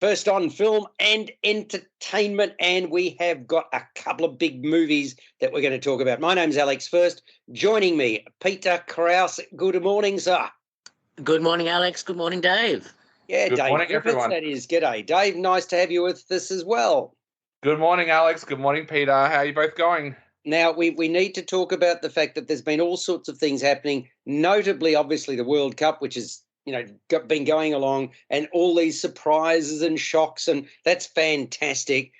First on film and entertainment, and we have got a couple of big movies that we're going to talk about. My name's Alex First. Joining me, Peter Krause. Good morning, sir. Good morning, Alex. Good morning, Dave. Yeah, Good Dave morning, Griffiths, everyone. that is. G'day, Dave. Nice to have you with us as well. Good morning, Alex. Good morning, Peter. How are you both going? Now, we need to talk about the fact that there's been all sorts of things happening, notably, obviously, the World Cup, which is, been going along, and all these surprises and shocks, and that's fantastic.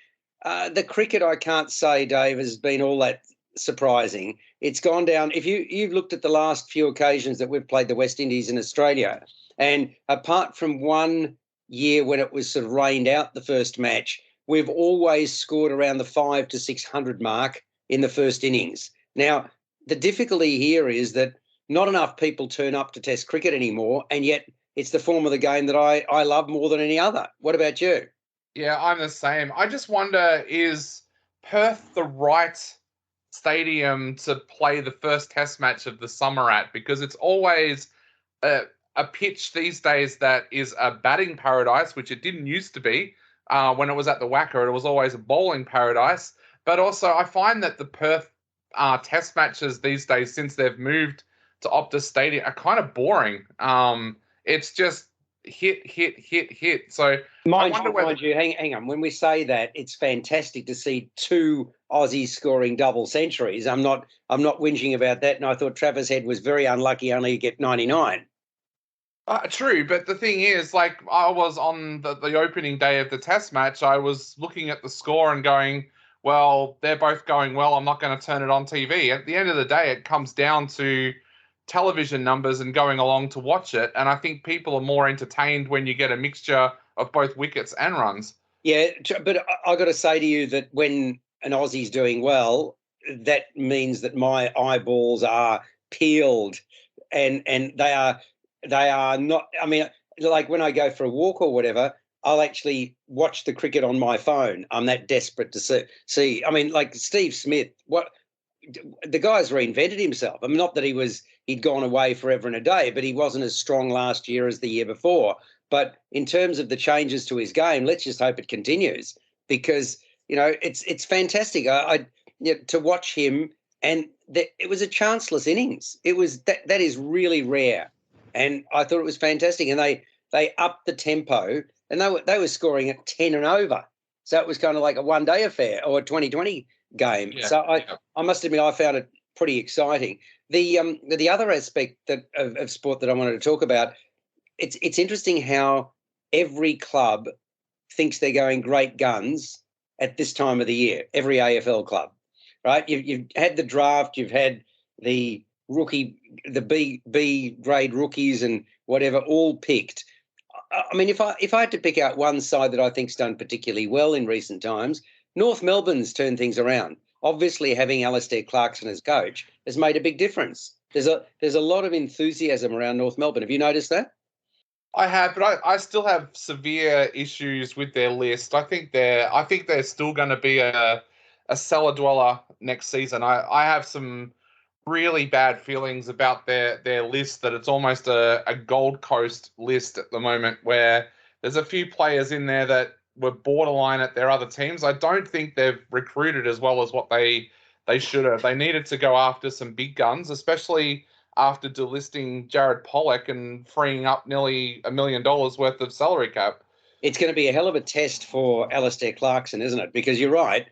The cricket, I can't say, Dave, has been all that surprising. It's gone down. If you've looked at the last few occasions that we've played the West Indies in Australia, and apart from one year when it was sort of rained out the first match, we've always scored around the 500 to 600 mark in the first innings. Now, the difficulty here is that not enough people turn up to Test cricket anymore, and yet it's the form of the game that I love more than any other. What about you? Yeah, I'm the same. I just wonder, is Perth the right stadium to play the first Test match of the summer at? Because it's always a pitch these days that is a batting paradise, which it didn't used to be when it was at the Wacker. It was always a bowling paradise. But also, I find that the Perth Test matches these days, since they've moved to Optus Stadium, are kind of boring. It's just hit. So Mind you, hang on. When we say that, it's fantastic to see two Aussies scoring double centuries. I'm not whinging about that. And I thought Travis Head was very unlucky only to get 99. True, but the thing is, like, I was on the opening day of the Test match, I was looking at the score and going, well, they're both going well, I'm not going to turn it on TV. At the end of the day, it comes down to television numbers and going along to watch it, and I think people are more entertained when you get a mixture of both wickets and runs. Yeah, but I got to say to you that when an Aussie's doing well, that means that my eyeballs are peeled, and they are not. I mean, like when I go for a walk or whatever, I'll actually watch the cricket on my phone. I'm that desperate to see. I mean, like Steve Smith, the guy's reinvented himself. I mean, not that he'd gone away forever and a day, but he wasn't as strong last year as the year before. But in terms of the changes to his game, let's just hope it continues, because it's fantastic. To watch him, and it was a chanceless innings. It was that is really rare, and I thought it was fantastic. And they upped the tempo, and they were scoring at 10 and over. So it was kind of like a one-day affair or a 2020 game. Yeah, so I must admit I found it pretty exciting. The other aspect of sport that I wanted to talk about, it's interesting how every club thinks they're going great guns at this time of the year, every AFL club, right? You've had the draft, you've had the rookie, the B grade rookies and whatever, all picked. I mean, if I had to pick out one side that I think's done particularly well in recent times, North Melbourne's turned things around. Obviously, having Alistair Clarkson as coach has made a big difference. There's a lot of enthusiasm around North Melbourne. Have you noticed that? I have, but I still have severe issues with their list. I think they're still going to be a cellar dweller next season. I have some really bad feelings about their list, that it's almost a Gold Coast list at the moment, where there's a few players in there that were borderline at their other teams. I don't think they've recruited as well as what they should have. They needed to go after some big guns, especially after delisting Jared Pollock and freeing up nearly $1 million worth of salary cap. It's going to be a hell of a test for Alistair Clarkson, isn't it? Because you're right.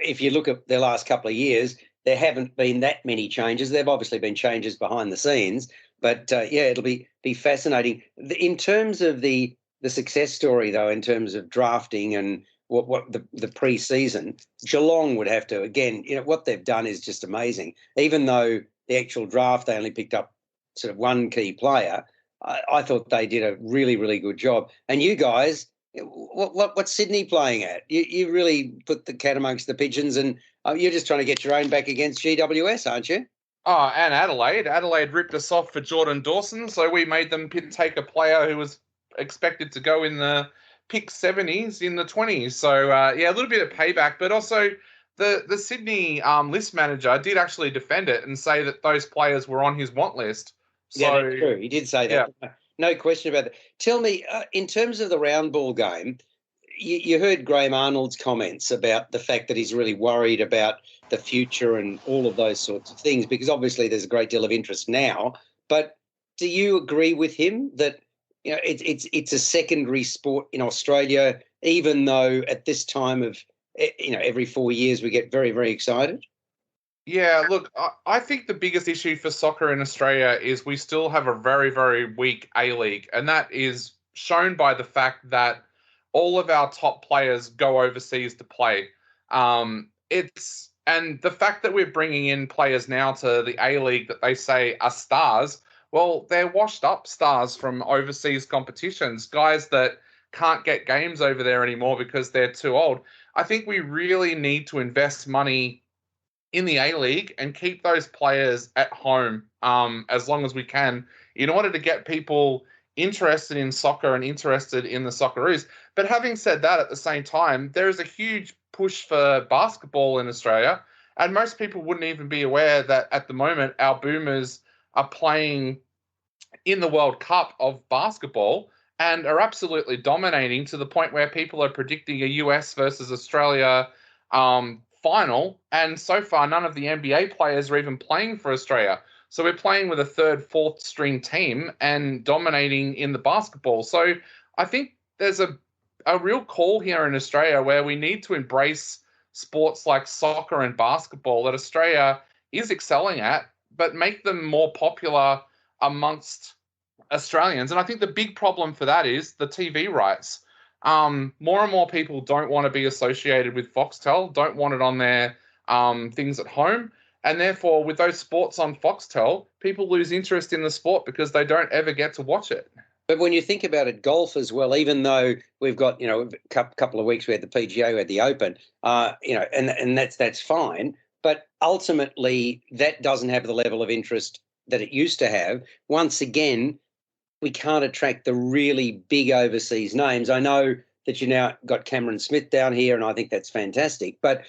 If you look at their last couple of years, there haven't been that many changes. There have obviously been changes behind the scenes, but it'll be fascinating. In terms of the success story, though, in terms of drafting and what the pre-season, Geelong would have to, again, what they've done is just amazing. Even though the actual draft, they only picked up sort of one key player, I thought they did a really, really good job. And you guys, what's Sydney playing at? You really put the cat amongst the pigeons, and you're just trying to get your own back against GWS, aren't you? Oh, and Adelaide. Adelaide ripped us off for Jordan Dawson, so we made them take a player who was expected to go in the pick 70s in the 20s. So, a little bit of payback, but also the Sydney list manager did actually defend it and say that those players were on his want list. So, yeah, that's true. He did say that. Yeah. No question about that. Tell me, in terms of the round ball game, you heard Graham Arnold's comments about the fact that he's really worried about the future and all of those sorts of things, because obviously there's a great deal of interest now. But do you agree with him that it's a secondary sport in Australia, even though at this time of every 4 years we get very, very excited? Yeah, look, I think the biggest issue for soccer in Australia is we still have a very, very weak A-League, and that is shown by the fact that all of our top players go overseas to play. And the fact that we're bringing in players now to the A-League that they say are stars, well, they're washed up stars from overseas competitions, guys that can't get games over there anymore because they're too old. I think we really need to invest money in the A-League and keep those players at home as long as we can in order to get people interested in soccer and interested in the Socceroos. But having said that, at the same time, there is a huge push for basketball in Australia, and most people wouldn't even be aware that at the moment our Boomers are playing in the World Cup of basketball and are absolutely dominating to the point where people are predicting a US versus Australia final, and so far none of the NBA players are even playing for Australia. So we're playing with a third, fourth string team and dominating in the basketball. So I think there's a real call here in Australia where we need to embrace sports like soccer and basketball that Australia is excelling at, but make them more popular amongst Australians. And I think the big problem for that is the TV rights. More and more people don't want to be associated with Foxtel, don't want it on their things at home. And therefore, with those sports on Foxtel, people lose interest in the sport because they don't ever get to watch it. But when you think about it, golf as well, even though we've got, a couple of weeks we had the PGA, we had the Open, and that's fine. But ultimately, that doesn't have the level of interest that it used to have. Once again, we can't attract the really big overseas names. I know that you now got Cameron Smith down here, and I think that's fantastic. But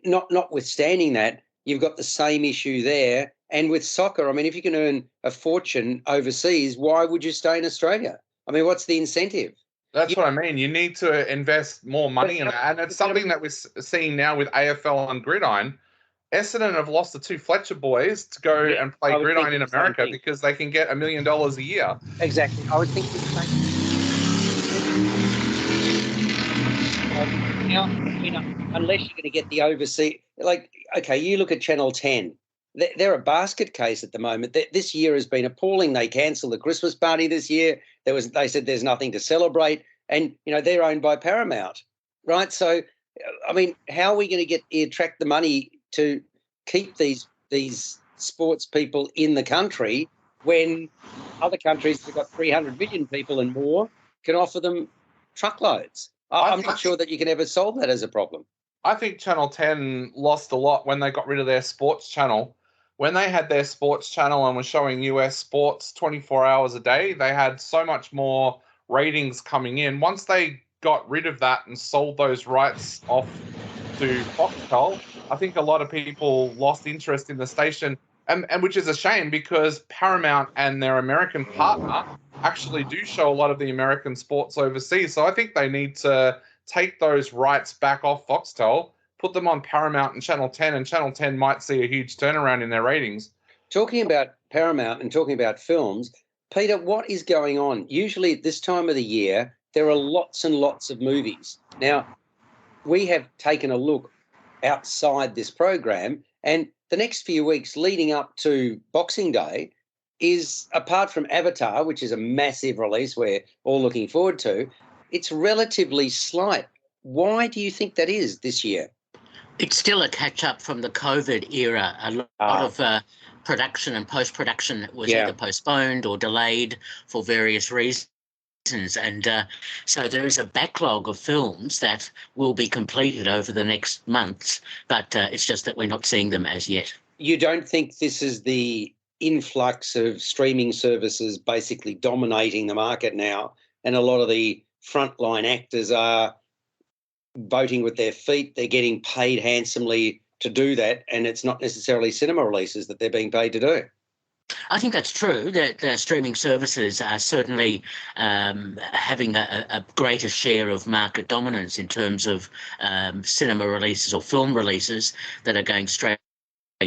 notwithstanding that, you've got the same issue there. And with soccer, I mean, if you can earn a fortune overseas, why would you stay in Australia? I mean, what's the incentive? That's what I mean. You need to invest more money in that. And it's something that we're seeing now with AFL and Gridiron. Essendon have lost the two Fletcher boys to go and play Gridiron in America because they can get $1 million a year. Exactly. I would think the same. Unless you're going to get the overseas, okay, you look at Channel 10. They're a basket case at the moment. This year has been appalling. They cancelled the Christmas party this year. They said there's nothing to celebrate, and they're owned by Paramount, right? So, I mean, how are we going to attract the money to keep these sports people in the country when other countries that have got 300 million people and more can offer them truckloads? I'm not sure that you can ever solve that as a problem. I think Channel 10 lost a lot when they got rid of their sports channel. When they had their sports channel and were showing US sports 24 hours a day, they had so much more ratings coming in. Once they got rid of that and sold those rights off to Foxtel, I think a lot of people lost interest in the station, and which is a shame because Paramount and their American partner actually do show a lot of the American sports overseas. So I think they need to take those rights back off Foxtel, put them on Paramount and Channel 10, and Channel 10 might see a huge turnaround in their ratings. Talking about Paramount and talking about films, Peter, what is going on? Usually at this time of the year, there are lots and lots of movies. Now, we have taken a look outside this program, and the next few weeks leading up to Boxing Day is, apart from Avatar, which is a massive release we're all looking forward to, it's relatively slight. Why do you think that is this year? It's still a catch-up from the COVID era. A lot of production and post-production was either postponed or delayed for various reasons. And so there is a backlog of films that will be completed over the next months, but it's just that we're not seeing them as yet. You don't think this is the influx of streaming services basically dominating the market now, and a lot of the frontline actors are voting with their feet, they're getting paid handsomely to do that, and it's not necessarily cinema releases that they're being paid to do? I think that's true, that the streaming services are certainly having a greater share of market dominance in terms of cinema releases or film releases that are going straight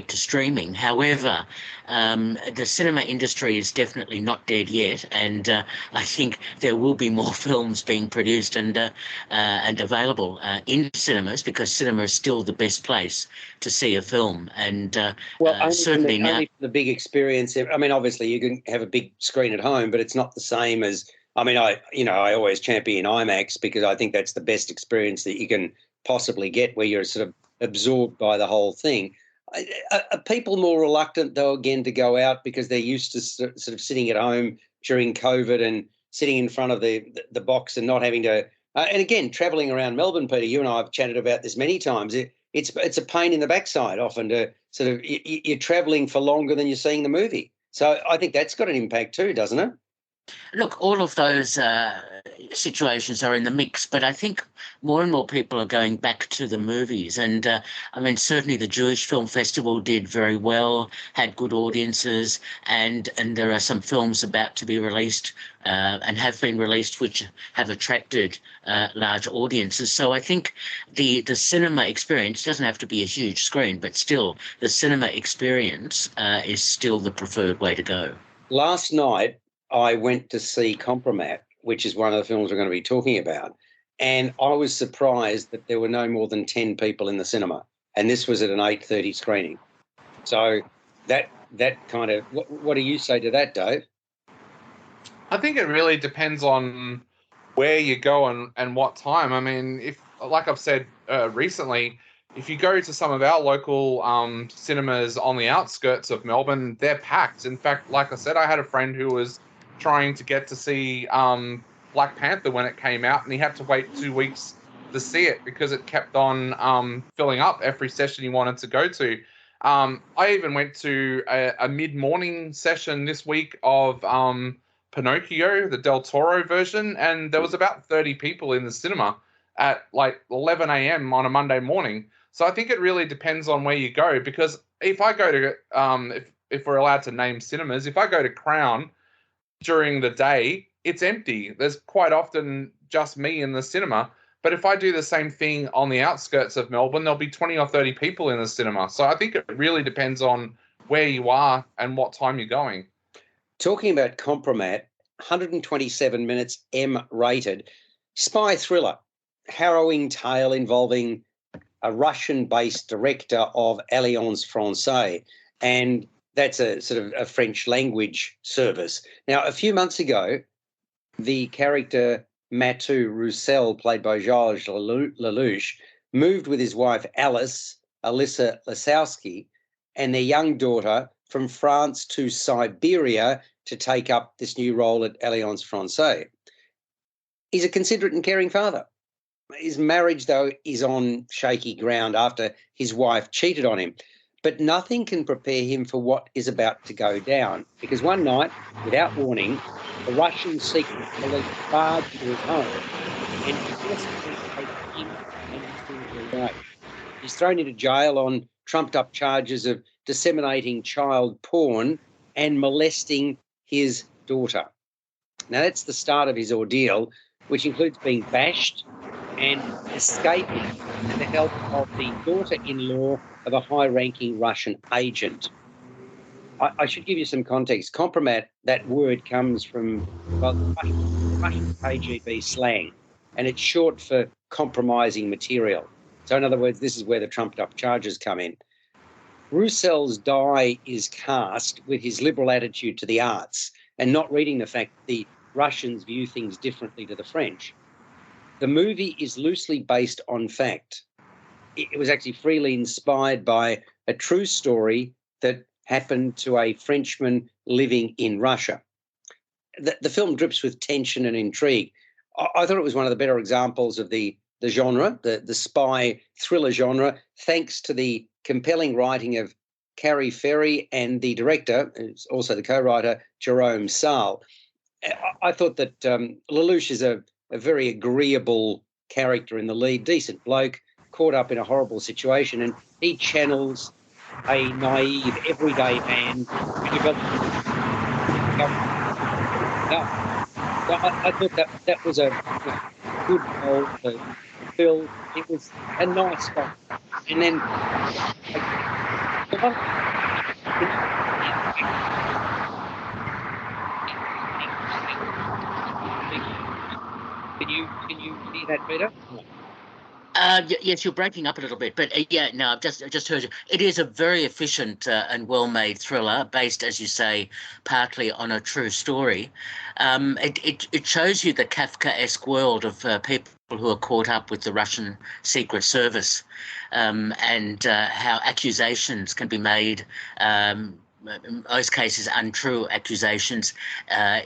to streaming. However, the cinema industry is definitely not dead yet, and I think there will be more films being produced and available in cinemas, because cinema is still the best place to see a film. And certainly now, only for the big experience. I mean, obviously you can have a big screen at home, but it's not the same as. I mean, I always champion IMAX because I think that's the best experience that you can possibly get, where you're sort of absorbed by the whole thing. Are people more reluctant, though, again, to go out because they're used to sort of sitting at home during COVID and sitting in front of the box and not having to and again, travelling around Melbourne, Peter, you and I have chatted about this many times. It's a pain in the backside often to sort of you're travelling for longer than you're seeing the movie. So I think that's got an impact too, doesn't it? Look, all of those situations are in the mix, but I think more and more people are going back to the movies. And I mean, certainly the Jewish Film Festival did very well, had good audiences, and there are some films about to be released and have been released which have attracted large audiences. So I think the cinema experience doesn't have to be a huge screen, but still the cinema experience is still the preferred way to go. Last night, I went to see Kompromat, which is one of the films we're going to be talking about, and I was surprised that there were no more than 10 people in the cinema, and this was at an 8:30 screening. So that kind of what do you say to that, Dave? I think it really depends on where you go and what time. I mean, if, like I've said recently, if you go to some of our local cinemas on the outskirts of Melbourne, they're packed. In fact, like I said, I had a friend who was trying to get to see Black Panther when it came out, and he had to wait 2 weeks to see it because it kept on filling up every session he wanted to go to. I even went to a mid-morning session this week of Pinocchio, the Del Toro version, and there was about 30 people in the cinema at like 11 a.m. on a Monday morning. So I think it really depends on where you go, because if I go to, if we're allowed to name cinemas, if I go to Crown during the day, it's empty. There's quite often just me in the cinema. But if I do the same thing on the outskirts of Melbourne, there'll be 20 or 30 people in the cinema. So I think it really depends on where you are and what time you're going. Talking about Kompromat, 127 minutes, M-rated, spy thriller, harrowing tale involving a Russian-based director of Alliance Francaise, and that's a sort of a French language service. Now, a few months ago, the character Mathieu Roussel, played by Georges Lelouch, moved with his wife Alice, Alyssa Lasowski, and their young daughter from France to Siberia to take up this new role at Alliance Francaise. He's a considerate and caring father. His marriage, though, is on shaky ground after his wife cheated on him. But nothing can prepare him for what is about to go down, because one night, without warning, the Russian secret police barged into his home and forcibly take him and his daughter away. He's thrown into jail on trumped-up charges of disseminating child porn and molesting his daughter. Now, that's the start of his ordeal, which includes being bashed and escaping with the help of the daughter-in-law of a high-ranking Russian agent. I should give you some context. Kompromat, that word comes from Russian KGB slang, and it's short for compromising material. So in other words, this is where the trumped-up charges come in. Roussel's die is cast with his liberal attitude to the arts and not reading the fact that the Russians view things differently to the French. The movie is loosely based on fact. It was actually freely inspired by a true story that happened to a Frenchman living in Russia. The film drips with tension and intrigue. I thought it was one of the better examples of the genre, the spy thriller genre, thanks to the compelling writing of Carrie Ferry and the director, who's also the co-writer, Jerome Saal. I thought that Lelouch is a very agreeable character in the lead, decent bloke, caught up in a horrible situation, and he channels a naive, everyday man who develops Yeah, I thought that was a good role to fill. It was a nice fight, and then the one can you hear that better? Yes, you're breaking up a little bit, but yeah, no, I just heard you. It is a very efficient and well-made thriller, based, as you say, partly on a true story. It shows you the Kafkaesque world of people who are caught up with the Russian Secret Service, and how accusations can be made. In most cases, untrue accusations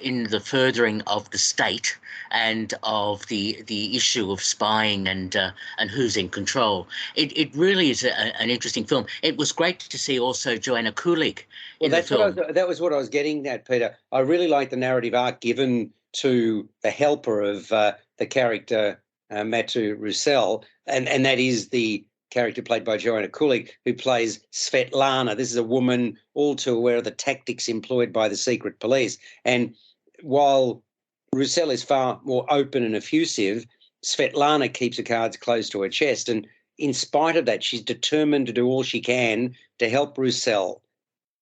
in the furthering of the state and of the issue of spying and who's in control. It really is an interesting film. It was great to see also Joanna Kulig in the film. That was what I was getting at, Peter. I really like the narrative arc given to the helper of the character Matu Roussel, and that is the character played by Joanna Kulig, who plays Svetlana. This is a woman all too aware of the tactics employed by the secret police. And while Roussel is far more open and effusive, Svetlana keeps her cards close to her chest. And in spite of that, she's determined to do all she can to help Roussel.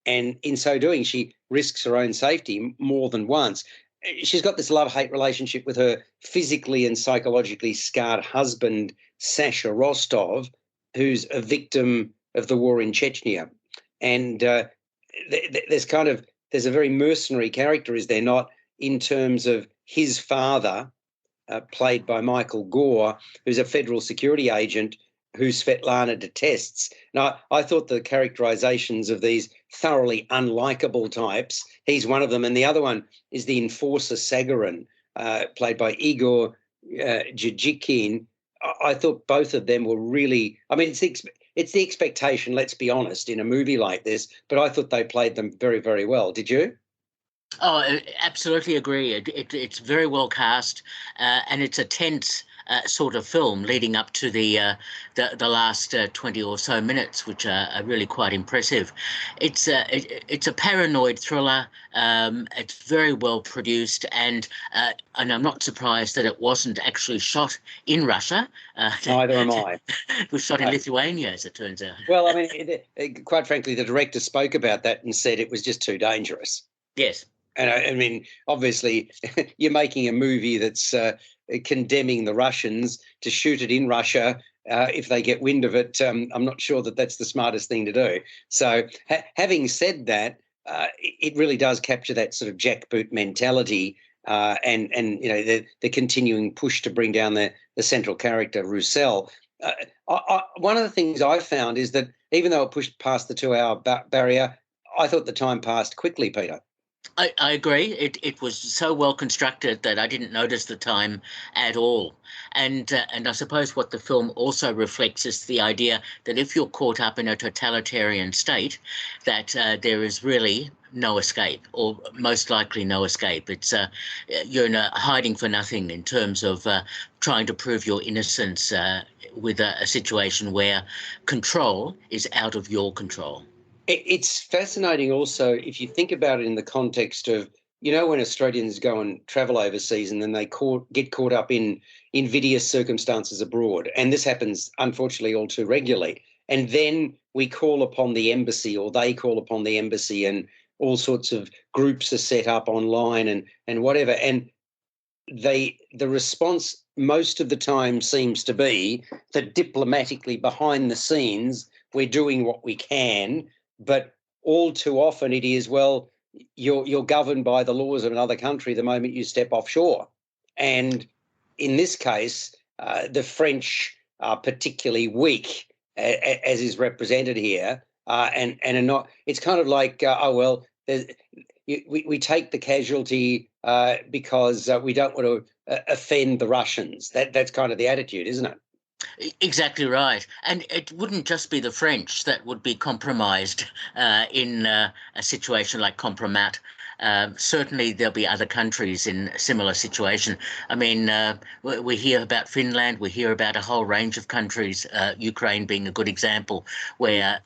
And in so doing, she risks her own safety more than once. She's got this love-hate relationship with her physically and psychologically scarred husband, Sasha Rostov, who's a victim of the war in Chechnya. And there's a very mercenary character, is there not, in terms of his father, played by Michael Gore, who's a federal security agent who Svetlana detests. Now, I thought the characterizations of these thoroughly unlikable types, he's one of them, and the other one is the enforcer Sagarin, played by Igor Jijikin. I thought both of them were really, I mean, it's the expectation, let's be honest, in a movie like this, but I thought they played them very, very well. Did you? Oh, I absolutely agree. It's very well cast, and it's a tense sort of film leading up to the last 20 or so minutes, which are really quite impressive. It's a paranoid thriller. It's very well produced, and I'm not surprised that it wasn't actually shot in Russia. Neither am I. It was shot in Lithuania, as it turns out. Well, I mean, quite frankly, the director spoke about that and said it was just too dangerous. Yes. And I mean, obviously, you're making a movie that's condemning the Russians to shoot it in Russia. If they get wind of it, I'm not sure that that's the smartest thing to do. So having said that, it really does capture that sort of jackboot mentality and you know, the continuing push to bring down the central character, Roussel. One of the things I found is that even though it pushed past the 2-hour barrier, I thought the time passed quickly, Peter. I agree. It was so well constructed that I didn't notice the time at all. And I suppose what the film also reflects is the idea that if you're caught up in a totalitarian state, that there is really no escape, or most likely no escape. It's you're hiding for nothing in terms of trying to prove your innocence with a situation where control is out of your control. It's fascinating also if you think about it in the context of, you know, when Australians go and travel overseas and then they get caught up in invidious circumstances abroad, and this happens unfortunately all too regularly, and then we call upon the embassy, or they call upon the embassy, and all sorts of groups are set up online and whatever, and the response most of the time seems to be that diplomatically behind the scenes we're doing what we can. But all too often it is, well, you're governed by the laws of another country the moment you step offshore. And in this case, the French are particularly weak, as is represented here, and are not. It's kind of like, we take the casualty because we don't want to offend the Russians. That's kind of the attitude, isn't it? Exactly right. And it wouldn't just be the French that would be compromised in a situation like Kompromat. Certainly there'll be other countries in a similar situation. I mean, we hear about Finland, we hear about a whole range of countries, Ukraine being a good example, where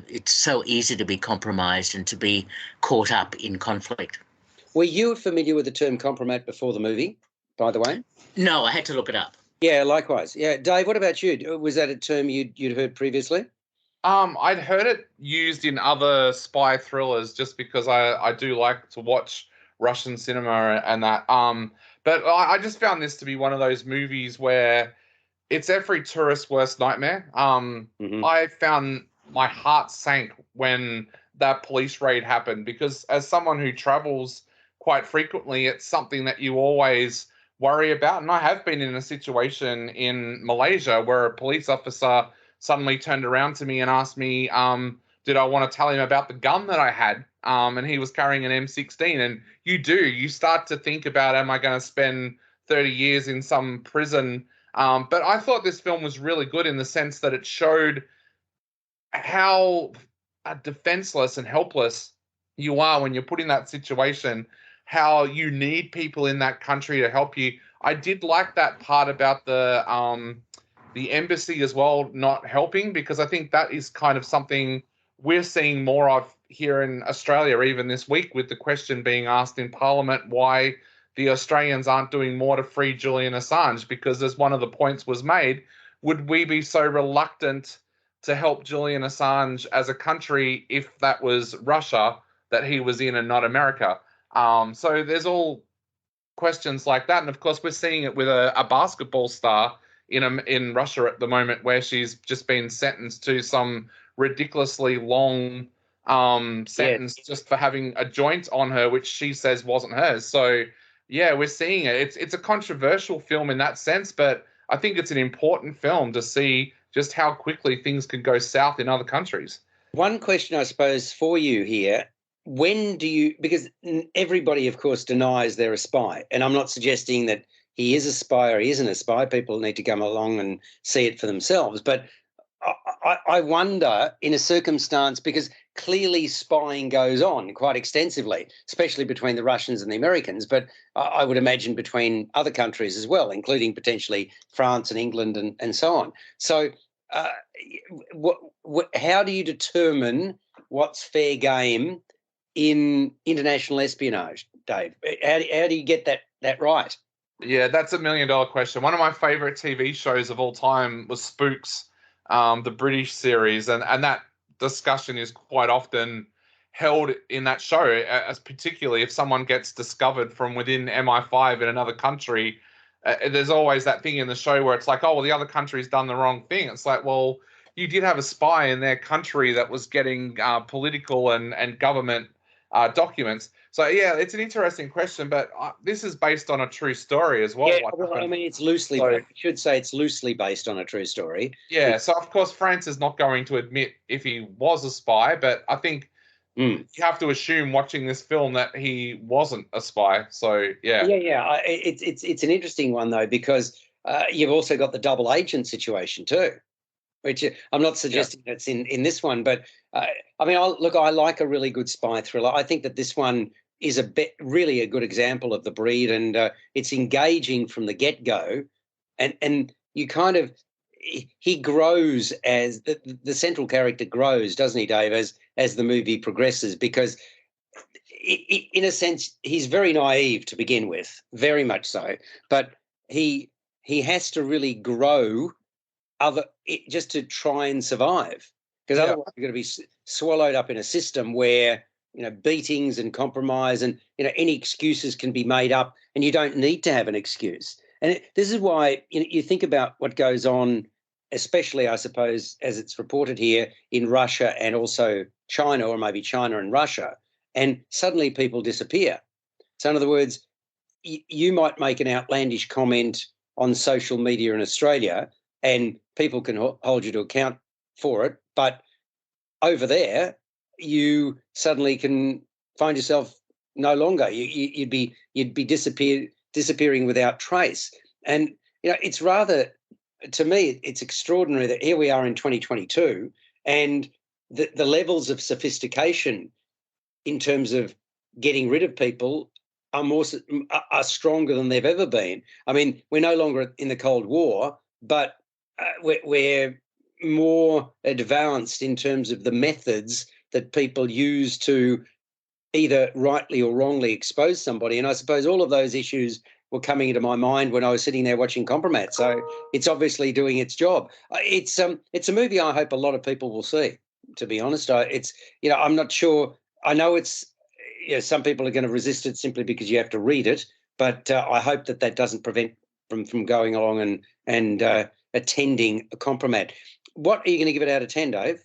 it's so easy to be compromised and to be caught up in conflict. Were you familiar with the term Kompromat before the movie, by the way? No, I had to look it up. Yeah, likewise. Yeah, Dave, what about you? Was that a term you'd heard previously? I'd heard it used in other spy thrillers just because I do like to watch Russian cinema and that. But I just found this to be one of those movies where it's every tourist's worst nightmare. I found my heart sank when that police raid happened because as someone who travels quite frequently, it's something that you always worry about. And I have been in a situation in Malaysia where a police officer suddenly turned around to me and asked me, did I want to tell him about the gun that I had? And he was carrying an M16. And you start to think about, am I going to spend 30 years in some prison? But I thought this film was really good in the sense that it showed how defenseless and helpless you are when you're put in that situation, how you need people in that country to help you. I did like that part about the embassy as well not helping, because I think that is kind of something we're seeing more of here in Australia, even this week, with the question being asked in Parliament why the Australians aren't doing more to free Julian Assange, because as one of the points was made, would we be so reluctant to help Julian Assange as a country if that was Russia that he was in and not America? So there's all questions like that. And of course, we're seeing it with a basketball star in Russia at the moment, where she's just been sentenced to some ridiculously long sentence just for having a joint on her, which she says wasn't hers. So yeah, we're seeing it. It's a controversial film in that sense, but I think it's an important film to see just how quickly things can go south in other countries. One question, I suppose, for you here. When do you, because everybody, of course, denies they're a spy, and I'm not suggesting that he is a spy or he isn't a spy. People need to come along and see it for themselves. But I wonder, in a circumstance, because clearly spying goes on quite extensively, especially between the Russians and the Americans, but I would imagine between other countries as well, including potentially France and England and so on. So how do you determine what's fair game in international espionage, Dave? How do you get that right? Yeah, that's $1 million question. One of my favorite TV shows of all time was Spooks, the British series, and that discussion is quite often held in that show, as particularly if someone gets discovered from within MI5 in another country. There's always that thing in the show where it's like, oh, well, the other country's done the wrong thing. It's like, well, you did have a spy in their country that was getting political and government documents. So yeah, it's an interesting question, but this is based on a true story as well. Yeah, well, I mean, it's loosely. I should say it's loosely based on a true story. Yeah, so of course France is not going to admit if he was a spy, but I think you have to assume watching this film that he wasn't a spy. So yeah, it's an interesting one though, because you've also got the double agent situation too, which I'm not suggesting that's in this one, but I mean, I like a really good spy thriller. I think that this one is really a good example of the breed, and it's engaging from the get-go, and you kind of, he grows as the central character grows, doesn't he, Dave, as the movie progresses, because in a sense he's very naive to begin with, very much so, but he has to really grow just to try and survive, because otherwise you're going to be swallowed up in a system where beatings and compromise and any excuses can be made up, and you don't need to have an excuse. And this is why you think about what goes on, especially I suppose as it's reported here in Russia and also China, or maybe China and Russia, and suddenly people disappear. So in other words, you might make an outlandish comment on social media in Australia and people can hold you to account for it, but over there you suddenly can find yourself no longer. You'd be disappearing without trace. And it's rather, to me, it's extraordinary that here we are in 2022, and the levels of sophistication in terms of getting rid of people are stronger than they've ever been. I mean, we're no longer in the Cold War, but we're more advanced in terms of the methods that people use to either rightly or wrongly expose somebody. And I suppose all of those issues were coming into my mind when I was sitting there watching Kompromat. So it's obviously doing its job. It's a movie I hope a lot of people will see, to be honest. I'm not sure. I know some people are going to resist it simply because you have to read it, but I hope that doesn't prevent from going along and attending a Kompromat. What are you going to give it out of 10, Dave?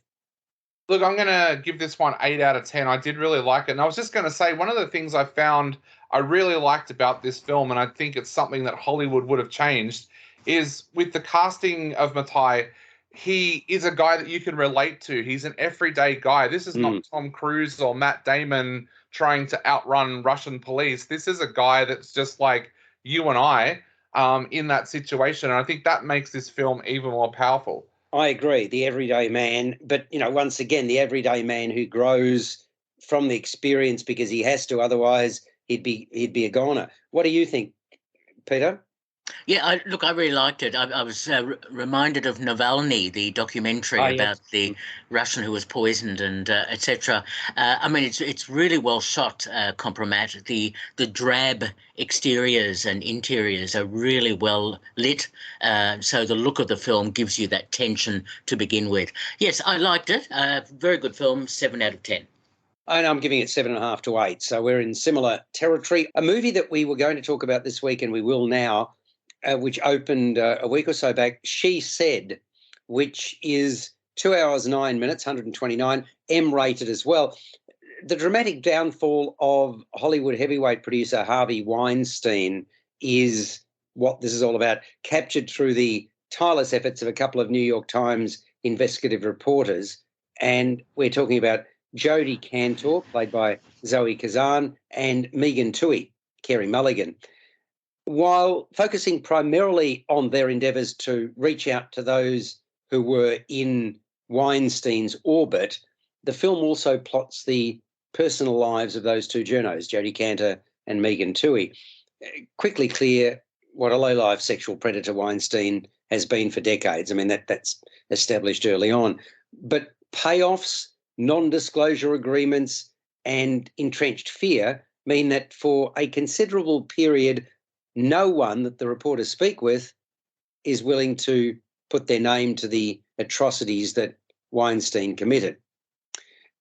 Look, I'm going to give this one 8 out of 10. I did really like it. And I was just going to say, one of the things I found I really liked about this film, and I think it's something that Hollywood would have changed, is with the casting of Matai, he is a guy that you can relate to. He's an everyday guy. This is not Tom Cruise or Matt Damon trying to outrun Russian police. This is a guy that's just like you and I in that situation. And I think that makes this film even more powerful. I agree, the everyday man. But, once again, the everyday man who grows from the experience because he has to, otherwise he'd be a goner. What do you think, Peter? Yeah, I really liked it. I was reminded of Navalny, the documentary about the Russian who was poisoned and etc. I mean, it's really well shot, Kompromat. The drab exteriors and interiors are really well lit, so the look of the film gives you that tension to begin with. Yes, I liked it. Very good film, 7 out of 10. And I'm giving it 7.5 to 8. So we're in similar territory. A movie that we were going to talk about this week, and we will now, which opened a week or so back, She Said, which is 2 hours, 9 minutes, 129, M-rated as well. The dramatic downfall of Hollywood heavyweight producer Harvey Weinstein is what this is all about, captured through the tireless efforts of a couple of New York Times investigative reporters. And we're talking about Jodie Cantor, played by Zoe Kazan, and Megan Twohey, Carey Mulligan. While focusing primarily on their endeavours to reach out to those who were in Weinstein's orbit, the film also plots the personal lives of those two journos, Jodie Cantor and Megan Twohey. Quickly clear what a low-life sexual predator Weinstein has been for decades. I mean, that's established early on. But payoffs, non-disclosure agreements, and entrenched fear mean that for a considerable period, no one that the reporters speak with is willing to put their name to the atrocities that Weinstein committed.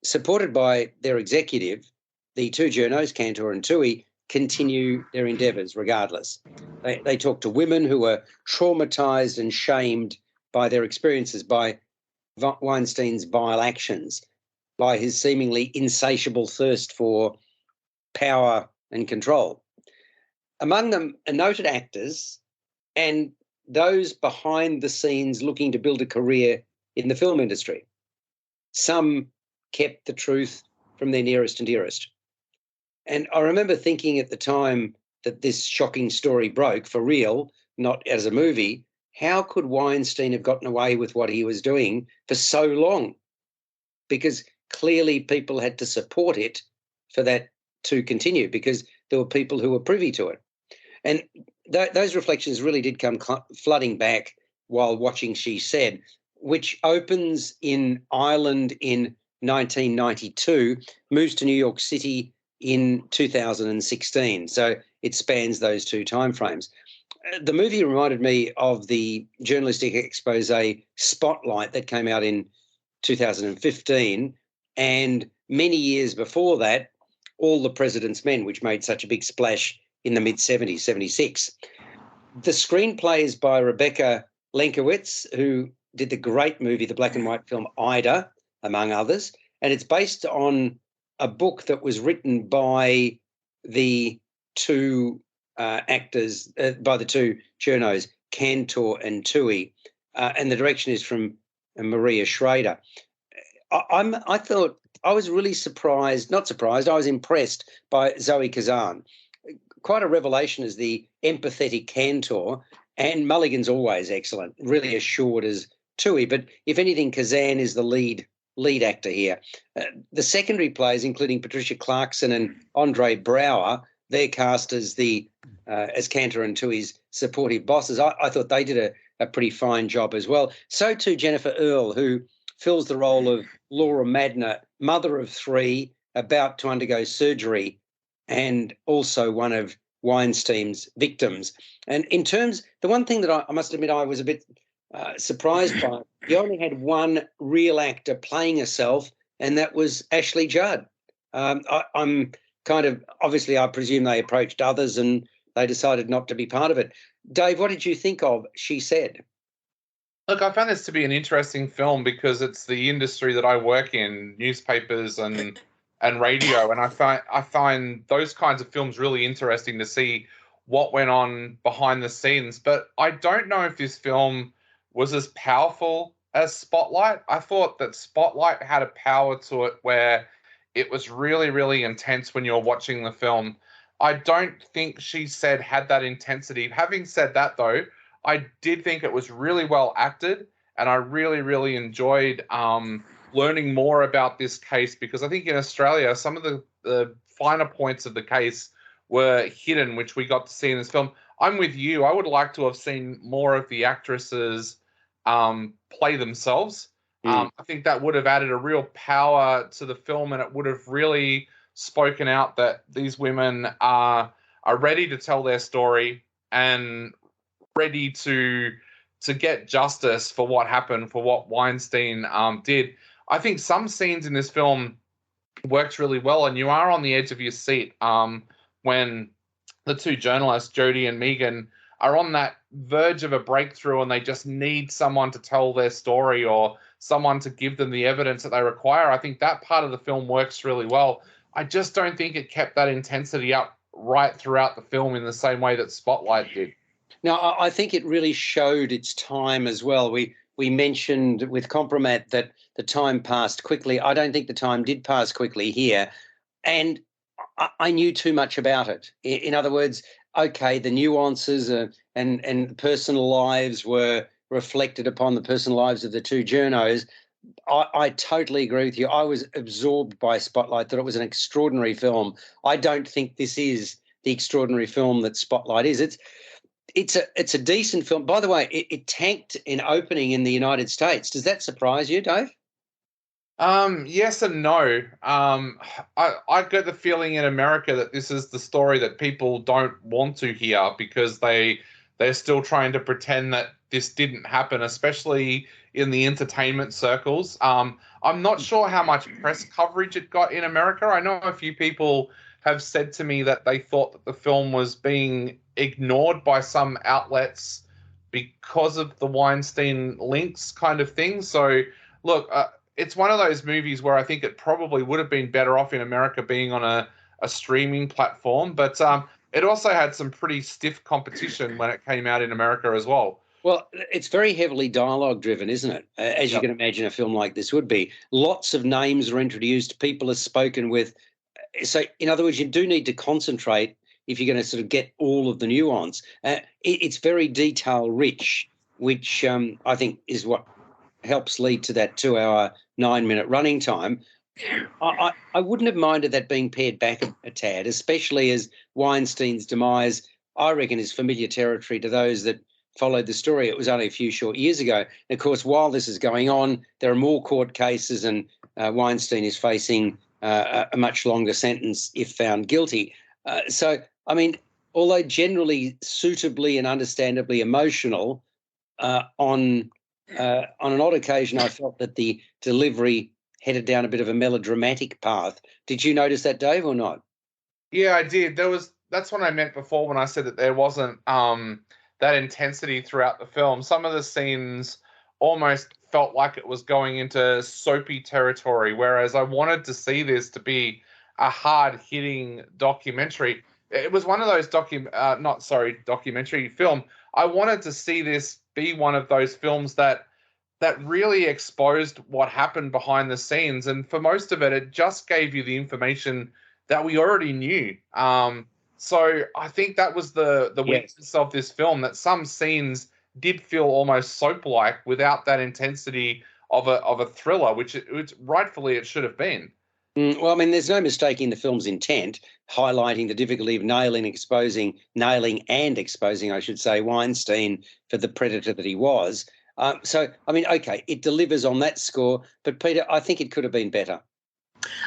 Supported by their executive, the two journos, Cantor and Twohey, continue their endeavours regardless. They talk to women who are traumatised and shamed by their experiences, by Weinstein's vile actions, by his seemingly insatiable thirst for power and control. Among them are noted actors and those behind the scenes looking to build a career in the film industry. Some kept the truth from their nearest and dearest. And I remember thinking at the time that this shocking story broke, for real, not as a movie, how could Weinstein have gotten away with what he was doing for so long? Because clearly people had to support it for that to continue, because there were people who were privy to it. And those reflections really did come flooding back while watching She Said, which opens in Ireland in 1992, moves to New York City in 2016. So it spans those two timeframes. The movie reminded me of the journalistic expose Spotlight that came out in 2015, and many years before that, All the President's Men, which made such a big splash in the mid-70s, 76. The screenplay is by Rebecca Lenkowitz, who did the great movie, the black and white film Ida, among others, and it's based on a book that was written by the two actors, by the two journos, Cantor and Twohey, and the direction is from Maria Schrader. I thought I was really surprised, not surprised, I was impressed by Zoe Kazan. Quite a revelation as the empathetic Cantor, and Mulligan's always excellent, really assured as Twohey. But if anything, Kazan is the lead actor here. The secondary players, including Patricia Clarkson and Andre Brower, they're cast as as Cantor and Twohey's supportive bosses. I thought they did a pretty fine job as well. So too Jennifer Earle, who fills the role of Laura Madner, mother of three, about to undergo surgery and also one of Weinstein's victims. And in terms, the one thing that I must admit I was a bit surprised by, you only had one real actor playing herself, and that was Ashley Judd. I'm kind of, obviously I presume they approached others and they decided not to be part of it. Dave, what did you think of She Said? Look, I found this to be an interesting film because it's the industry that I work in, newspapers and radio, and I find those kinds of films really interesting to see what went on behind the scenes. But I don't know if this film was as powerful as Spotlight. I thought that Spotlight had a power to it where it was really, really intense when you're watching the film. I don't think She Said had that intensity. Having said that, though, I did think it was really well acted, and I really, really enjoyed learning more about this case, because I think in Australia, some of the finer points of the case were hidden, which we got to see in this film. I'm with you. I would like to have seen more of the actresses play themselves. I think that would have added a real power to the film, and it would have really spoken out that these women are ready to tell their story and ready to get justice for what happened, for what Weinstein did. I think some scenes in this film works really well, and you are on the edge of your seat when the two journalists, Jodie and Megan, are on that verge of a breakthrough and they just need someone to tell their story or someone to give them the evidence that they require. I think that part of the film works really well. I just don't think it kept that intensity up right throughout the film in the same way that Spotlight did. Now, I think it really showed its time as well. We mentioned with Kompromat that the time passed quickly. I don't think the time did pass quickly here. And I knew too much about it. In other words, okay, the nuances and personal lives were reflected upon the personal lives of the two journos. I totally agree with you. I was absorbed by Spotlight, that it was an extraordinary film. I don't think this is the extraordinary film that Spotlight is. It's a decent film. By the way, it tanked in opening in the United States. Does that surprise you, Dave? Yes and no. I get the feeling in America that this is the story that people don't want to hear because they're still trying to pretend that this didn't happen, especially in the entertainment circles. I'm not sure how much press coverage it got in America. I know a few people have said to me that they thought that the film was being ignored by some outlets because of the Weinstein links kind of thing. So, look, it's one of those movies where I think it probably would have been better off in America being on a streaming platform. But it also had some pretty stiff competition when it came out in America as well. Well, it's very heavily dialogue-driven, isn't it? As you can imagine a film like this would be. Lots of names are introduced, people are spoken with. So, in other words, you do need to concentrate if you're going to sort of get all of the nuance. It's very detail-rich, which I think is what helps lead to that 2-hour, 9-minute running time. I wouldn't have minded that being pared back a tad, especially as Weinstein's demise, I reckon, is familiar territory to those that followed the story. It was only a few short years ago. And of course, while this is going on, there are more court cases, and Weinstein is facing a much longer sentence if found guilty. So, I mean, although generally suitably and understandably emotional, on an odd occasion, I felt that the delivery headed down a bit of a melodramatic path. Did you notice that, Dave, or not? Yeah, I did. That's what I meant before when I said that there wasn't that intensity throughout the film. Some of the scenes almost felt like it was going into soapy territory, whereas I wanted to see this to be a hard-hitting documentary. It was one of those documentary film. I wanted to see this be one of those films that really exposed what happened behind the scenes. And for most of it, it just gave you the information that we already knew. So I think that was the weakness of this film, that some scenes did feel almost soap-like without that intensity of a thriller, which rightfully it should have been. Well, I mean, there's no mistaking the film's intent, highlighting the difficulty of nailing and exposing, I should say, Weinstein for the predator that he was. So, I mean, okay, it delivers on that score, but Peter, I think it could have been better.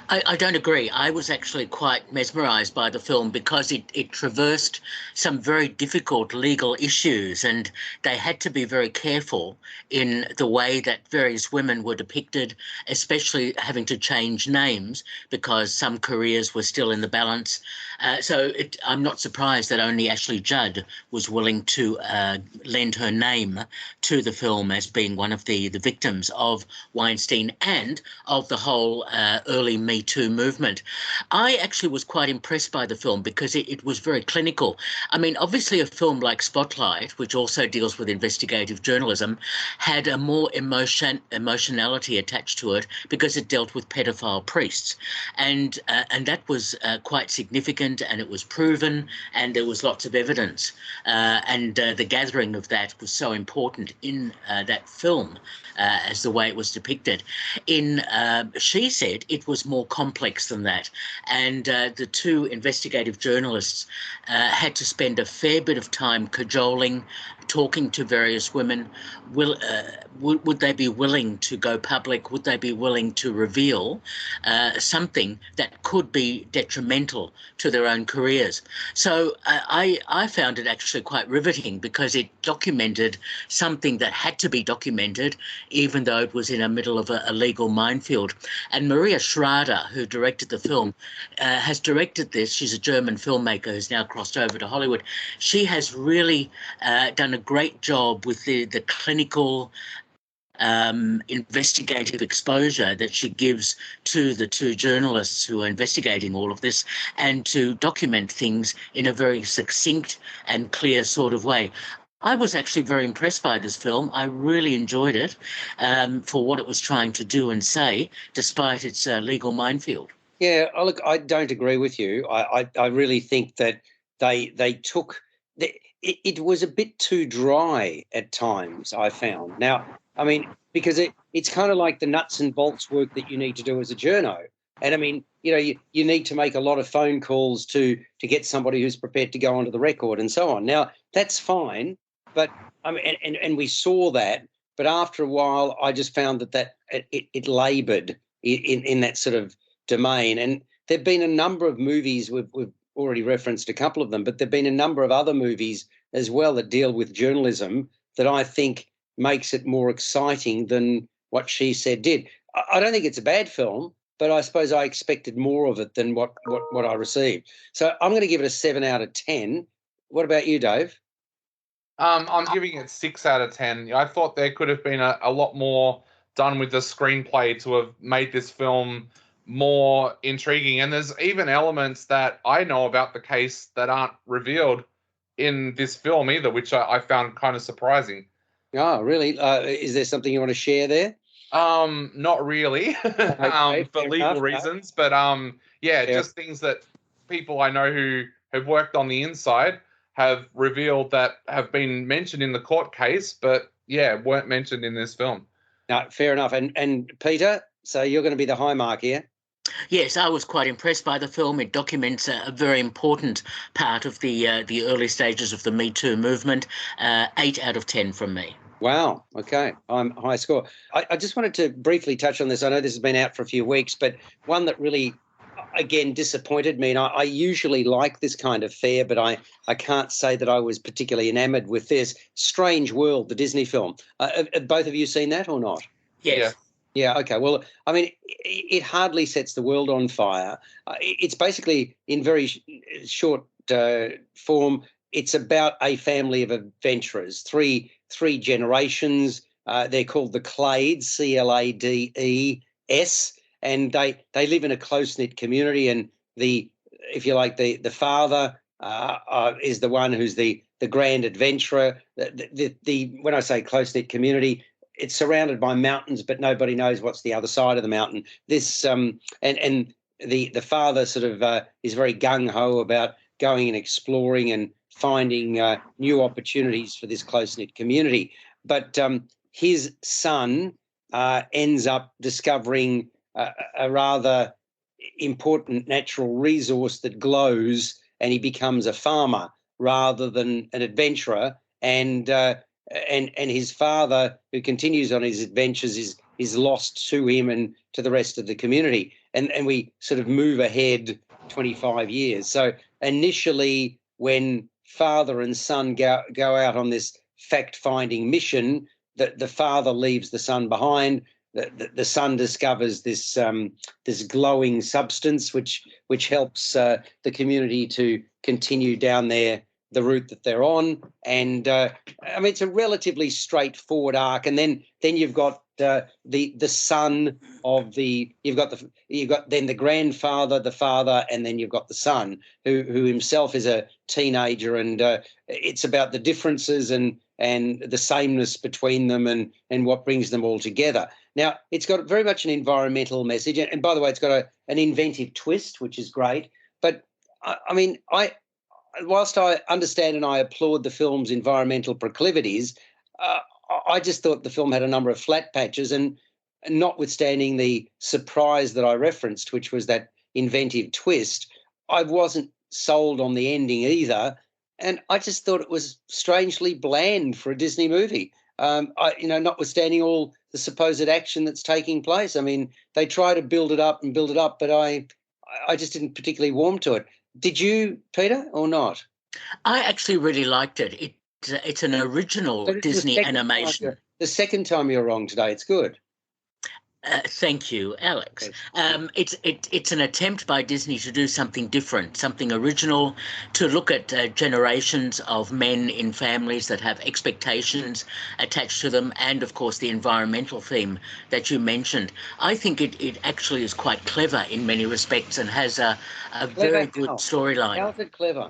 I don't agree. I was actually quite mesmerised by the film because it traversed some very difficult legal issues, and they had to be very careful in the way that various women were depicted, especially having to change names because some careers were still in the balance. I'm not surprised that only Ashley Judd was willing to lend her name to the film as being one of the victims of Weinstein and of the whole early Me Too movement. I actually was quite impressed by the film because it was very clinical. I mean, obviously a film like Spotlight, which also deals with investigative journalism, had a more emotionality attached to it because it dealt with pedophile priests. And that was quite significant, and it was proven, and there was lots of evidence. The gathering of that was so important in that film as the way it was depicted. In She Said, it was more complex than that. And the two investigative journalists had to spend a fair bit of time cajoling, talking to various women. Would they be willing to go public? Would they be willing to reveal something that could be detrimental to their own careers? So I found it actually quite riveting because it documented something that had to be documented, even though it was in the middle of a legal minefield. And Maria Schrader, who directed the film, has directed this. She's a German filmmaker who's now crossed over to Hollywood. She has really done a great job with the clinical investigative exposure that she gives to the two journalists who are investigating all of this, and to document things in a very succinct and clear sort of way. I was actually very impressed by this film. I really enjoyed it for what it was trying to do and say, despite its legal minefield. Yeah, look, I don't agree with you. I really think that they took it was a bit too dry at times, I found. Now, I mean, because it's kind of like the nuts and bolts work that you need to do as a journo. And I mean, you need to make a lot of phone calls to get somebody who's prepared to go onto the record and so on. Now, that's fine, but I mean, and we saw that, but after a while, I just found that it laboured in that sort of domain. And there've been a number of movies, we've already referenced a couple of them, but there've been a number of other movies as well that deal with journalism that I think makes it more exciting than what She Said did. I don't think it's a bad film, but I suppose I expected more of it than what I received. So I'm going to give it a 7 out of 10. What about you, Dave? I'm giving it 6 out of 10. I thought there could have been a lot more done with the screenplay to have made this film more intriguing. And there's even elements that I know about the case that aren't revealed in this film either, which I found kind of surprising. Oh, really? Is there something you want to share there? Not really, Okay, for legal reasons, but yeah, just things that people I know who have worked on the inside have revealed that have been mentioned in the court case, but yeah, weren't mentioned in this film. No, fair enough. And Peter, so you're going to be the high mark here. Yes, I was quite impressed by the film. It documents a very important part of the early stages of the Me Too movement. 8 out of 10 from me. Wow. Okay. I'm high score. I just wanted to briefly touch on this. I know this has been out for a few weeks, but one that really, again, disappointed me. And I usually like this kind of fare, but I can't say that I was particularly enamored with this. Strange World, the Disney film. Have both of you seen that or not? Yes. Yeah, okay. Well, I mean, it hardly sets the world on fire. It's basically, in very short form, it's about a family of adventurers, three generations. They're called the Clades, Clades, and they live in a close-knit community. And if you like, the father is the one who's the grand adventurer. When I say close-knit community, it's surrounded by mountains, but nobody knows what's the other side of the mountain. This and the father sort of is very gung ho about going and exploring and finding new opportunities for this close-knit community. But his son ends up discovering a rather important natural resource that glows, and he becomes a farmer rather than an adventurer. And his father, who continues on his adventures, is lost to him and to the rest of the community. and we sort of move ahead 25 years. So initially, when father and son go out on this fact-finding mission, the father leaves the son behind. The son discovers this glowing substance which helps the community to continue down the route that they're on. And I mean, it's a relatively straightforward arc. And then you've got the son of you've got then the grandfather, the father, and then you've got the son who himself is a teenager, and it's about the differences and the sameness between them and what brings them all together. Now, it's got very much an environmental message, and by the way, it's got an inventive twist, which is great. But I mean, whilst I understand and I applaud the film's environmental proclivities, I just thought the film had a number of flat patches, and notwithstanding the surprise that I referenced, which was that inventive twist, I wasn't sold on the ending either, and I just thought it was strangely bland for a Disney movie. Notwithstanding all the supposed action that's taking place. I mean, they try to build it up, but I just didn't particularly warm to it. Did you, Peter, or not? I actually really liked it. It's an original Disney animation. The second time you're wrong today. It's good. Thank you, Alex. It's an attempt by Disney to do something different, something original, to look at generations of men in families that have expectations attached to them, and, of course, the environmental theme that you mentioned. I think it actually is quite clever in many respects and has a very good storyline. How's it clever?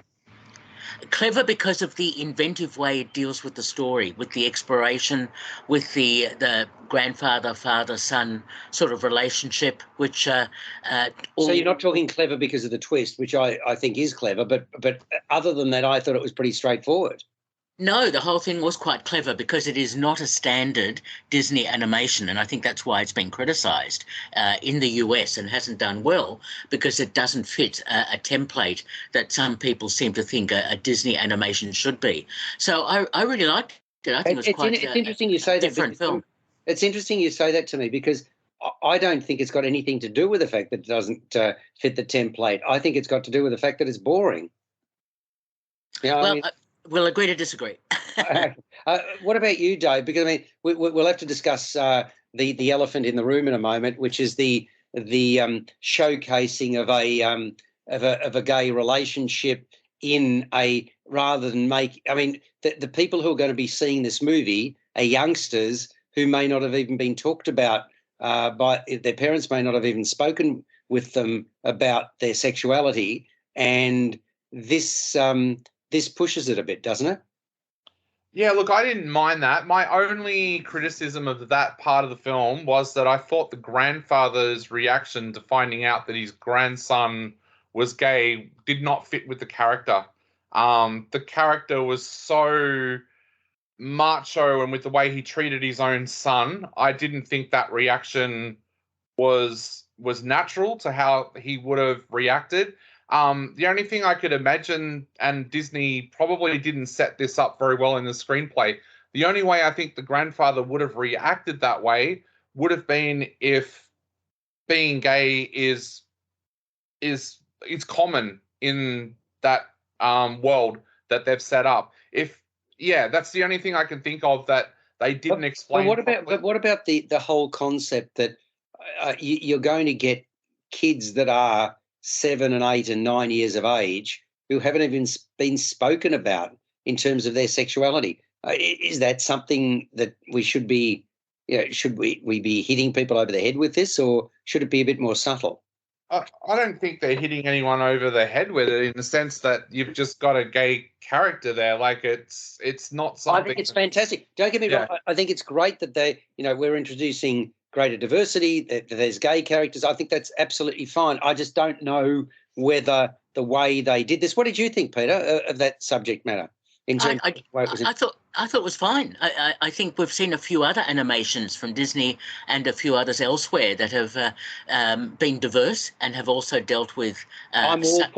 Clever because of the inventive way it deals with the story, with the exploration, with the grandfather, father, son sort of relationship, which... So you're not talking clever because of the twist, which I think is clever, but other than that, I thought it was pretty straightforward. No, the whole thing was quite clever because it is not a standard Disney animation, and I think that's why it's been criticised in the US and hasn't done well, because it doesn't fit a template that some people seem to think a Disney animation should be. So I really liked it. I think it was quite interesting you say different film. It's interesting you say that to me, because I don't think it's got anything to do with the fact that it doesn't fit the template. I think it's got to do with the fact that it's boring. We'll agree to disagree. What about you, Dave? Because I mean, we'll have to discuss the elephant in the room in a moment, which is the showcasing of a gay relationship in a rather than make. I mean, the people who are going to be seeing this movie are youngsters who may not have even been talked about by their parents, may not have even spoken with them about their sexuality, and this pushes it a bit, doesn't it? Yeah, look, I didn't mind that. My only criticism of that part of the film was that I thought the grandfather's reaction to finding out that his grandson was gay did not fit with the character. The character was so macho, and with the way he treated his own son, I didn't think that reaction was natural to how he would have reacted. The only thing I could imagine, and Disney probably didn't set this up very well in the screenplay, the only way I think the grandfather would have reacted that way would have been if being gay is common in that world that they've set up. That's the only thing I can think of that they didn't explain. But what about the whole concept that you're going to get kids that are 7 and 8 and 9 years of age who haven't even been spoken about in terms of their sexuality? Is that something that we should be, should we be hitting people over the head with this, or should it be a bit more subtle? I don't think they're hitting anyone over the head with it, in the sense that you've just got a gay character there. Like it's not something. I think it's fantastic. Don't get me wrong. I think it's great that we're introducing greater diversity, that there's gay characters. I think that's absolutely fine. I just don't know whether the way they did this. What did you think, Peter, of that subject matter? In terms of the way it was I thought it was fine. I think we've seen a few other animations from Disney and a few others elsewhere that have been diverse and have also dealt with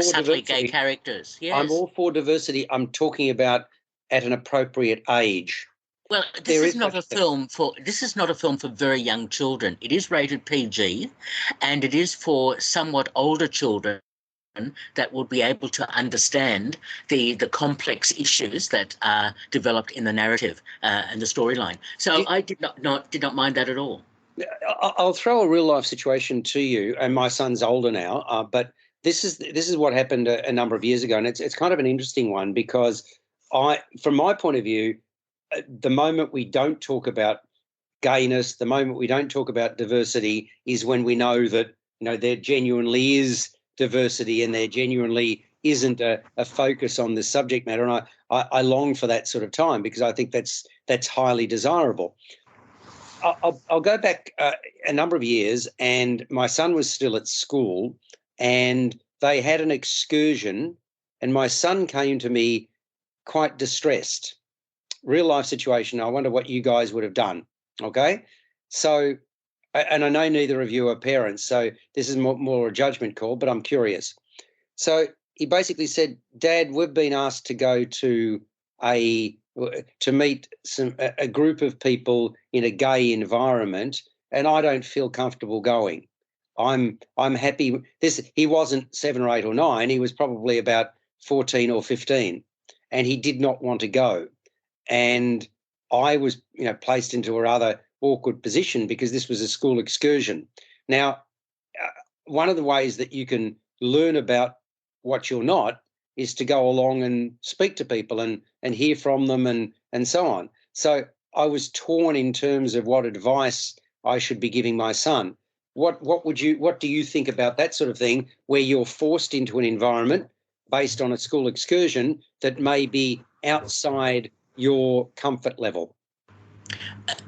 subtly gay characters. Yes. I'm all for diversity. I'm talking about at an appropriate age. Well, There this is is not a film for very young children. It is rated PG, and it is for somewhat older children that will be able to understand the complex issues that are developed in the narrative and the storyline. So I did not mind that at all. I'll throw a real life situation to you, and my son's older now, but this is what happened a number of years ago, and it's kind of an interesting one because from my point of view, the moment we don't talk about gayness, the moment we don't talk about diversity, is when we know that there genuinely is diversity and there genuinely isn't a focus on this subject matter, and I long for that sort of time because I think that's highly desirable. I'll go back a number of years, and my son was still at school, and they had an excursion, and my son came to me quite distressed. Real life situation. I wonder what you guys would have done. Okay, so, and I know neither of you are parents, so this is more a judgment call, but I'm curious. So he basically said, "Dad, we've been asked to go to meet a group of people in a gay environment, and I don't feel comfortable going. I'm happy." He wasn't 7 or 8 or 9. He was probably about 14 or 15, and he did not want to go. And I was, placed into a rather awkward position because this was a school excursion. Now, one of the ways that you can learn about what you're not is to go along and speak to people and hear from them and so on. So I was torn in terms of what advice I should be giving my son. What do you think about that sort of thing where you're forced into an environment based on a school excursion that may be outside your comfort level?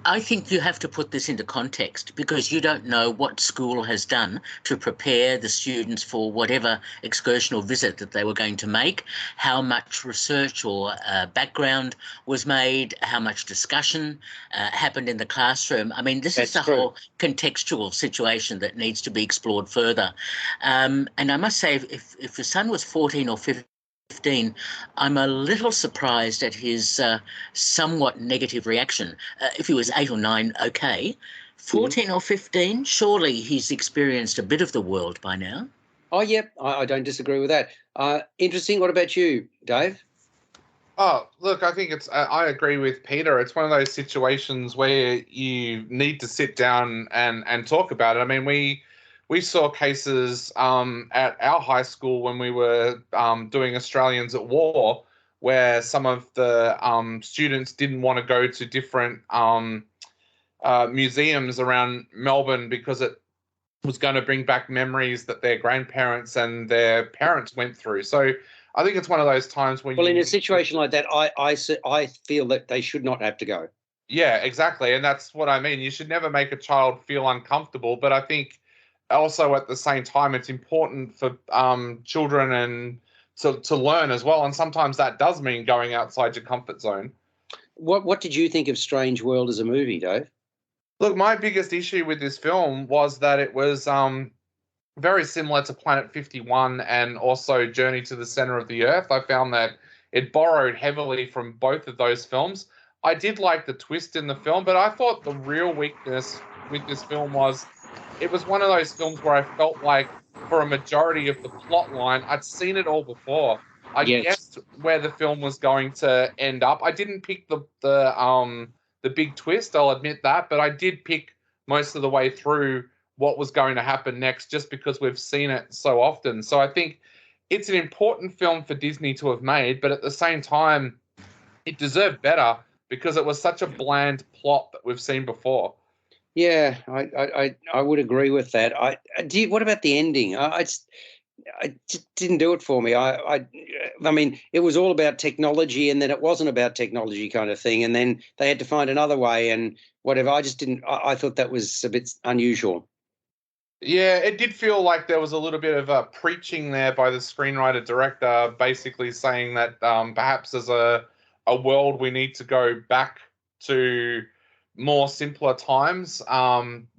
I think you have to put this into context because you don't know what school has done to prepare the students for whatever excursion or visit that they were going to make, how much research or background was made, how much discussion happened in the classroom. I mean, this is a whole contextual situation that needs to be explored further. And I must say, if your son was 14 or 15, I'm a little surprised at his somewhat negative reaction. If he was 8 or 9, okay. 14 or 15, surely he's experienced a bit of the world by now. Oh, yep, I don't disagree with that. Interesting. What about you, Dave? Oh, look, I think I agree with Peter. It's one of those situations where you need to sit down and talk about it. I mean, we saw cases at our high school when we were doing Australians at War, where some of the students didn't want to go to different museums around Melbourne because it was going to bring back memories that their grandparents and their parents went through. So I think it's one of those times when in a situation like that, I feel that they should not have to go. Yeah, exactly. And that's what I mean. You should never make a child feel uncomfortable. But I think also at the same time, it's important for children and to learn as well. And sometimes that does mean going outside your comfort zone. What did you think of Strange World as a movie, Dave? Look, my biggest issue with this film was that it was very similar to Planet 51 and also Journey to the Center of the Earth. I found that it borrowed heavily from both of those films. I did like the twist in the film, but I thought the real weakness with this film was it was one of those films where I felt like for a majority of the plot line, I'd seen it all before. I guessed where the film was going to end up. I didn't pick the big twist, I'll admit that, but I did pick most of the way through what was going to happen next just because we've seen it so often. So I think it's an important film for Disney to have made, but at the same time, it deserved better because it was such a bland plot that we've seen before. Yeah, I would agree with that. What about the ending? I just didn't do it for me. I mean, it was all about technology, and then it wasn't about technology kind of thing, and then they had to find another way and whatever. I just didn't. I thought that was a bit unusual. Yeah, it did feel like there was a little bit of preaching there by the screenwriter director, basically saying that perhaps as a world we need to go back to more simpler times.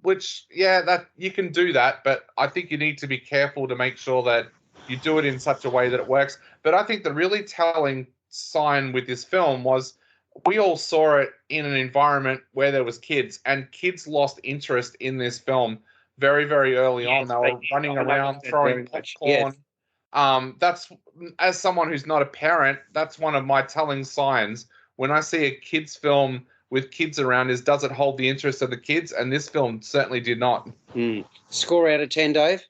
Which, yeah, that you can do that, but I think you need to be careful to make sure that you do it in such a way that it works. But I think the really telling sign with this film was we all saw it in an environment where there was kids, and kids lost interest in this film very, very early on. They were running around, throwing popcorn. Yes. That's, as someone who's not a parent, that's one of my telling signs. When I see a kids film with kids around, is does it hold the interest of the kids? And this film certainly did not. Score out of 10, Dave?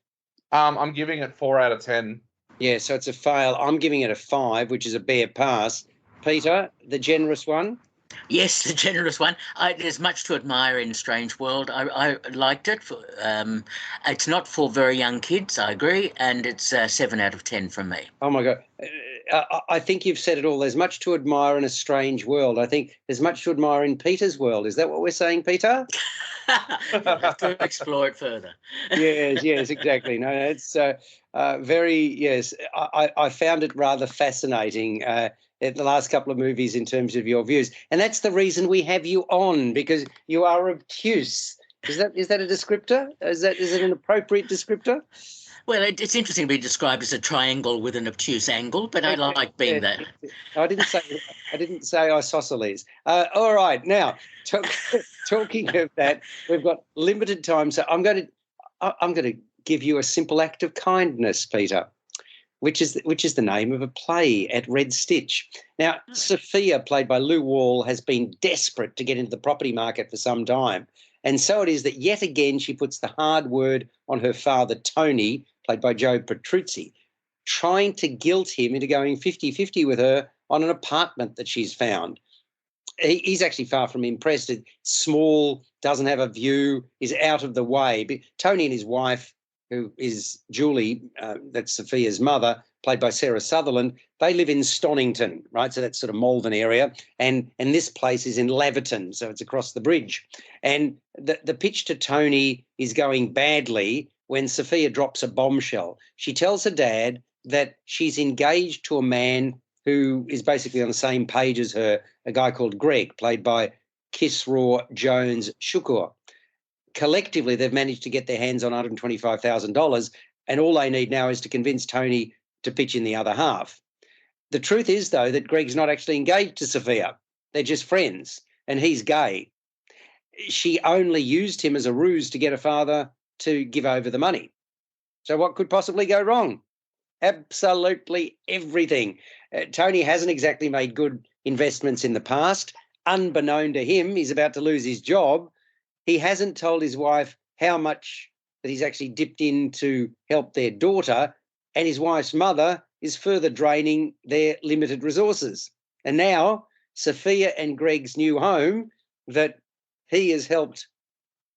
I'm giving it 4 out of 10. Yeah, so it's a fail. I'm giving it a 5, which is a bare pass. Peter, the generous one? Yes, the generous one. There's much to admire in Strange World. I liked it. It's not for very young kids, I agree, and it's 7 out of 10 from me. Oh, my God. I think you've said it all. There's much to admire in A Strange World. I think there's much to admire in Peter's world. Is that what we're saying, Peter? We'll have to explore it further. Yes, exactly. No, it's yes. I found it rather fascinating, the last couple of movies in terms of your views. And that's the reason we have you on, because you are obtuse. Is that a descriptor? Is it an appropriate descriptor? Well, it's interesting to be described as a triangle with an obtuse angle, but I like being that. I didn't say isosceles. All right, now talking of that, we've got limited time, so I'm going to give you a simple act of kindness, Peter, which is the name of a play at Red Stitch. Now, Sophia, played by Lou Wall, has been desperate to get into the property market for some time. And so it is that yet again she puts the hard word on her father, Tony, played by Joe Petrucci, trying to guilt him into going 50-50 with her on an apartment that she's found. He's actually far from impressed. It's small, doesn't have a view, is out of the way. But Tony and his wife, who is Julie, that's Sophia's mother, played by Sarah Sutherland, they live in Stonington, right? So that's sort of Malvern area. And this place is in Laverton, so it's across the bridge. And the pitch to Tony is going badly when Sophia drops a bombshell. She tells her dad that she's engaged to a man who is basically on the same page as her, a guy called Greg, played by Kisraw Jones Shukur. Collectively, they've managed to get their hands on $125,000, and all they need now is to convince Tony to pitch in the other half. The truth is, though, that Greg's not actually engaged to Sophia. They're just friends, and he's gay. She only used him as a ruse to get her father to give over the money. So what could possibly go wrong? Absolutely everything. Tony hasn't exactly made good investments in the past. Unbeknown to him, he's about to lose his job. He hasn't told his wife how much that he's actually dipped in to help their daughter, and his wife's mother is further draining their limited resources. And now Sophia and Greg's new home that he has helped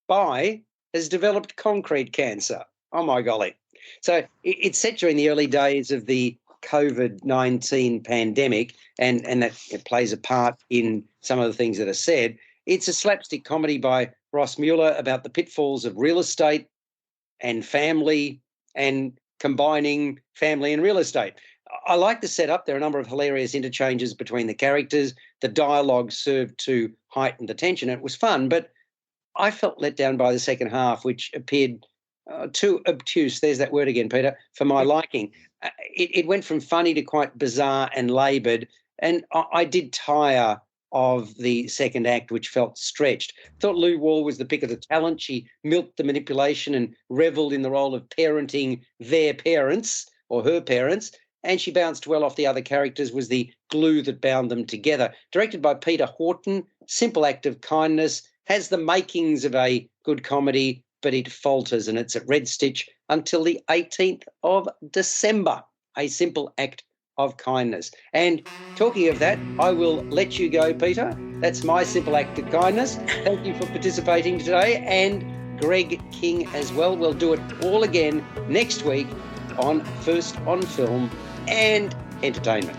buy has developed concrete cancer. Oh, my golly. So it's set during the early days of the COVID-19 pandemic, and that it plays a part in some of the things that are said. It's a slapstick comedy by Ross Mueller about the pitfalls of real estate and family and combining family and real estate. I like the setup. There are a number of hilarious interchanges between the characters. The dialogue served to heighten the tension. It was fun, but I felt let down by the second half, which appeared too obtuse. There's that word again, Peter, for my liking. It went from funny to quite bizarre and laboured, and I did tire of the second act, which felt stretched. I thought Lou Wall was the pick of the talent. She milked the manipulation and revelled in the role of parenting their parents or her parents, and she bounced well off the other characters, was the glue that bound them together. Directed by Peter Horton, simple act of kindness, has the makings of a good comedy, but it falters, and it's at Red Stitch until the 18th of December. A simple act of kindness. And talking of that, I will let you go, Peter. That's my simple act of kindness. Thank you for participating today, and Greg King as well. We'll do it all again next week on First on Film and Entertainment.